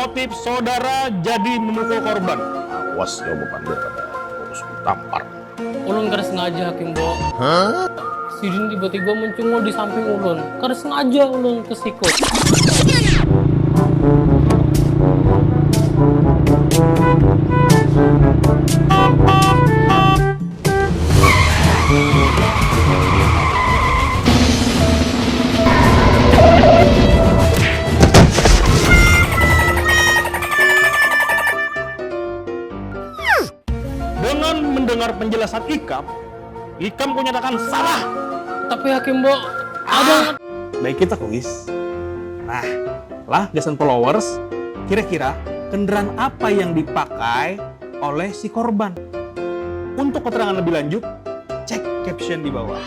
motif saudara jadi memukul korban? Awas jawaban dia pada harus tampar. Ulun kada sengaja Hakim Bo. Si Din tiba-tiba mencungul di samping ulun. Kada sengaja ulun kesikut. Dengan mendengar penjelasan Ikam kunyatakan salah. Tapi Hakim Bo, ada Baik, kita kuis. Nah, lah Gasan followers, kira-kira kendaraan apa yang dipakai oleh si korban? Untuk keterangan lebih lanjut, cek caption di bawah.